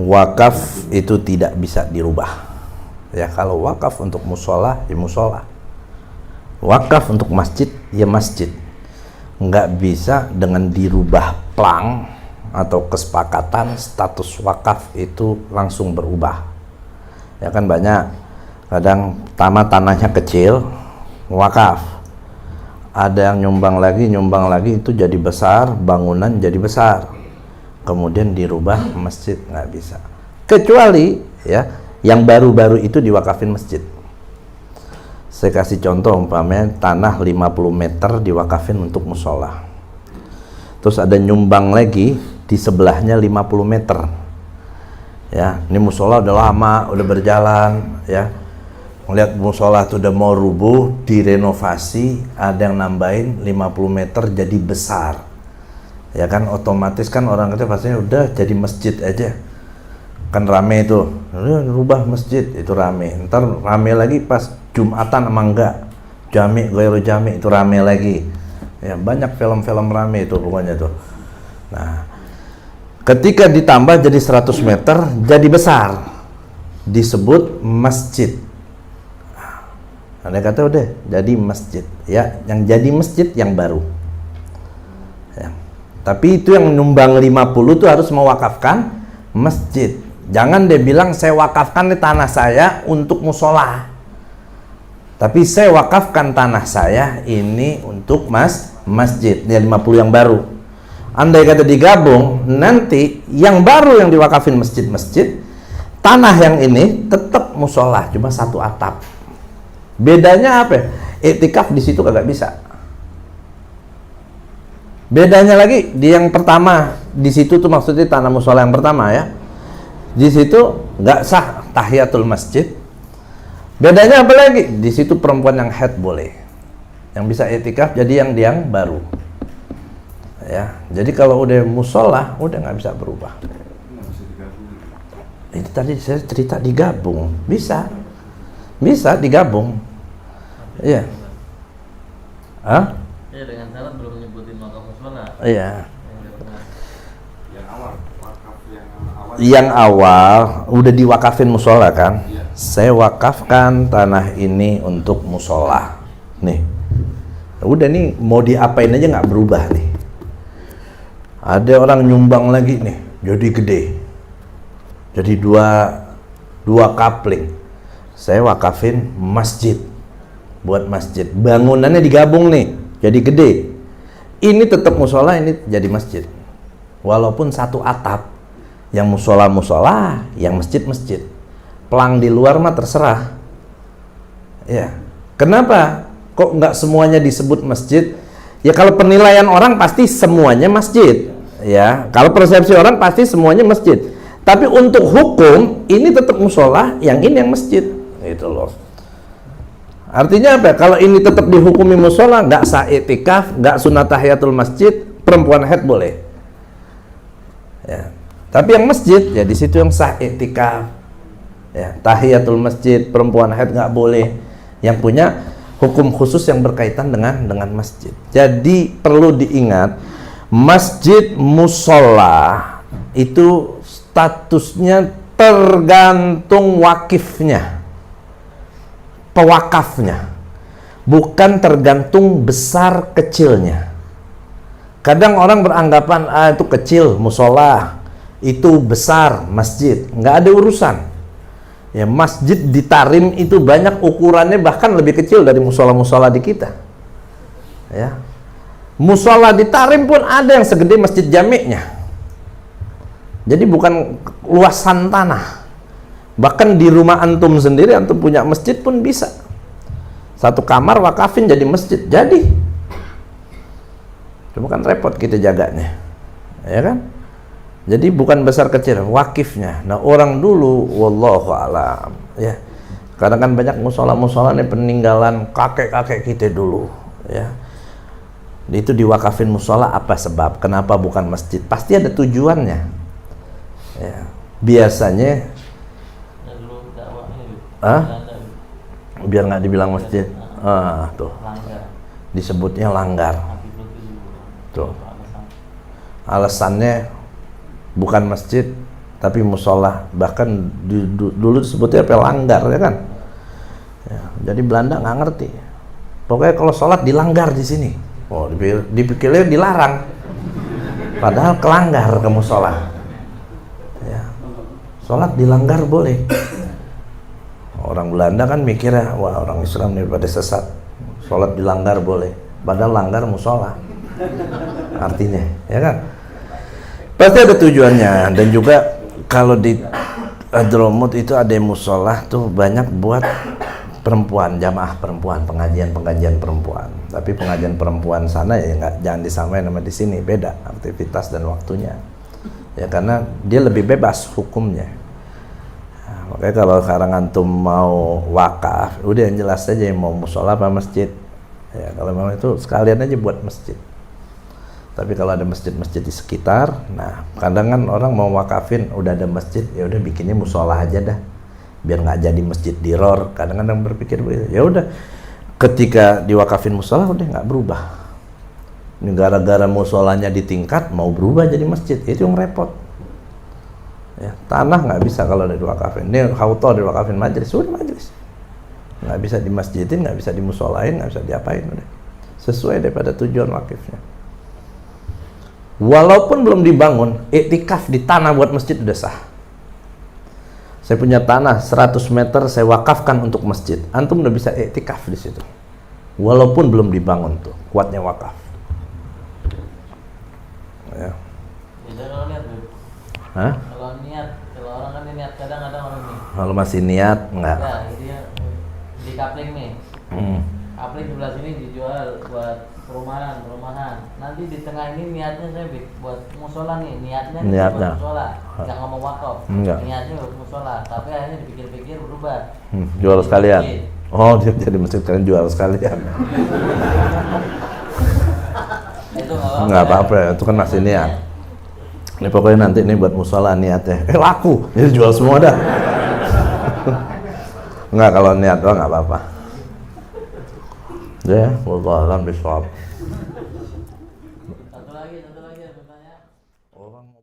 Wakaf itu tidak bisa dirubah. Ya, kalau wakaf untuk musola, ya musola. Wakaf untuk masjid, ya masjid. Nggak bisa dengan dirubah plang atau kesepakatan status wakaf itu langsung berubah. Ya kan banyak, kadang tanahnya kecil, wakaf. Ada yang nyumbang lagi itu jadi besar, bangunan jadi besar. Kemudian dirubah masjid, nggak bisa. Kecuali ya yang baru-baru itu diwakafin masjid. Saya kasih contoh umpamanya tanah 50 meter diwakafin untuk musola. Terus ada nyumbang lagi di sebelahnya 50 meter. Ya, ini musola udah lama, udah berjalan ya. Melihat musola itu udah mau rubuh, direnovasi, ada yang nambahin 50 meter jadi besar. Ya kan otomatis kan orang kata pastinya udah jadi masjid aja. Kan rame itu, rubah masjid itu rame. Ntar rame lagi pas Jumatan emang enggak, jami gairu jami itu rame lagi. Ya banyak film-film rame itu pokoknya tuh. Nah, ketika ditambah jadi 100 meter jadi besar, disebut masjid. Anda kata udah jadi masjid, ya yang jadi masjid yang baru. Ya. Tapi itu yang nyumbang 50 tuh harus mewakafkan masjid. Jangan dia bilang saya wakafkan di tanah saya untuk musola. Tapi saya wakafkan tanah saya ini untuk masjid. Ini 50 yang baru. Andai kata digabung, nanti yang baru yang diwakafin masjid-masjid, tanah yang ini tetap musola, cuma satu atap. Bedanya apa? Iktikaf di situ kagak bisa. Bedanya lagi di yang pertama, di situ tuh maksudnya tanah musola yang pertama ya. Di situ nggak sah tahiyatul masjid. Bedanya apa lagi? Di situ perempuan yang haid boleh. Yang bisa iktikaf jadi yang baru. Ya, jadi kalau udah musola udah nggak bisa berubah. Ini tadi saya cerita digabung, bisa digabung. Iya. Hah? Ya dengan syarat belum menyebutin wakaf musola. Iya. Yang awal udah diwakafin musola kan? Iya. Saya wakafkan tanah ini untuk musola. Nih, udah nih mau diapain aja nggak berubah nih. Ada orang nyumbang lagi nih, jadi gede, jadi dua kapling. Saya wakafin masjid, buat masjid. Bangunannya digabung nih, jadi gede. Ini tetap musola, ini jadi masjid. Walaupun satu atap. Yang musola, yang masjid. Pelang di luar mah terserah. Ya. Kenapa? Kok nggak semuanya disebut masjid? Ya kalau penilaian orang pasti semuanya masjid. Ya, kalau persepsi orang pasti semuanya masjid. Tapi untuk hukum ini tetap musola, yang ini yang masjid. Itu loh. Artinya apa? Kalau ini tetap dihukumi musola, nggak sah iktikaf, nggak sunat tahiyatul masjid, perempuan haid boleh. Ya. Tapi yang masjid, ya di situ yang sah iktikaf, ya tahiyatul masjid, perempuan haid nggak boleh. Yang punya hukum khusus yang berkaitan dengan masjid. Jadi perlu diingat, masjid musola itu statusnya tergantung wakifnya, pewakafnya, bukan tergantung besar kecilnya. Kadang orang beranggapan itu kecil musola, itu besar masjid, nggak ada urusan. Ya masjid di Tarim itu banyak ukurannya bahkan lebih kecil dari musola-musola di kita. Ya, musola di Tarim pun ada yang segede masjid jami'nya. Jadi bukan luasan tanah. Bahkan di rumah antum sendiri antum punya masjid pun bisa. Satu kamar wakafin jadi masjid, jadi. Cuma kan repot kita jaganya, ya kan? Jadi bukan besar kecil, wakifnya. Nah orang dulu, wallahu alam, ya. Karena kan banyak musola-musola ini peninggalan kakek-kakek kita dulu, ya. Itu diwakafin musola apa sebab? Kenapa bukan masjid? Pasti ada tujuannya. Ya. Biasanya, biar nggak dibilang masjid. Tuh, disebutnya langgar. Tuh, alasannya bukan masjid tapi musola, bahkan dulu disebutnya pelanggar ya kan. Ya, jadi Belanda nggak ngerti. Pokoknya kalau sholat dilanggar di sini, oh dipikirnya dilarang, padahal kelanggar ke musola. Ya, sholat dilanggar boleh. Orang Belanda kan mikirnya, wah orang Islam nih pada sesat, sholat dilanggar boleh, padahal langgar musola. Artinya, ya kan? Pasti ada tujuannya. Dan juga kalau di Hadramut itu ada musola tuh banyak buat perempuan, jamaah perempuan, pengajian perempuan. Tapi pengajian perempuan sana ya nggak, jangan disamain sama di sini, beda aktivitas dan waktunya. Ya karena dia lebih bebas hukumnya. Nah, makanya kalau sekarang antum mau wakaf, udah yang jelas aja yang mau musola apa masjid. Ya kalau memang itu sekalian aja buat masjid. Tapi kalau ada masjid-masjid di sekitar, nah kadang kan orang mau wakafin udah ada masjid, ya udah bikinnya musola aja dah, biar nggak jadi masjid diror. Kadang-kadang berpikir begitu. Ya udah, ketika diwakafin musola udah nggak berubah. Ini gara-gara musolanya ditingkat mau berubah jadi masjid, itu yang repot. Ya, tanah nggak bisa kalau udah diwakafin. Ini hauto diwakafin majelis, udah majelis. Nggak bisa dimasjidin, nggak bisa dimusolain, nggak bisa diapain, udah. Sesuai daripada tujuan wakifnya. Walaupun belum dibangun, iktikaf di tanah buat masjid udah sah. Saya punya tanah 100 meter, saya wakafkan untuk masjid. Antum udah bisa iktikaf di situ. Walaupun belum dibangun tuh, kuatnya wakaf. Ya. Beda kalau niat, Bu. Hah? Kalau niat, kalau orang kan niat kadang-kadang orang nih. Kalau masih niat enggak? Ya, ini ya di kapling nih. Kapling sebelah sini dijual buat perumahan. Nanti di tengah ini niatnya saya buat musola nih, niatnya buat musola, jangan ngomong wakaf. Niatnya buat musola, tapi akhirnya dipikir-pikir berubah. Jual sekalian. Oh, dia jadi masjid kalian jual sekalian. Itu nggak apa-apa ya, itu kan masih niat. Ini pokoknya nanti ini buat musola niatnya. Laku, jadi jual semua dah. Nggak, kalau niat doang nggak apa-apa. Ya, wallahu a'lam bishawab. Satu lagi yang bertanya. Orang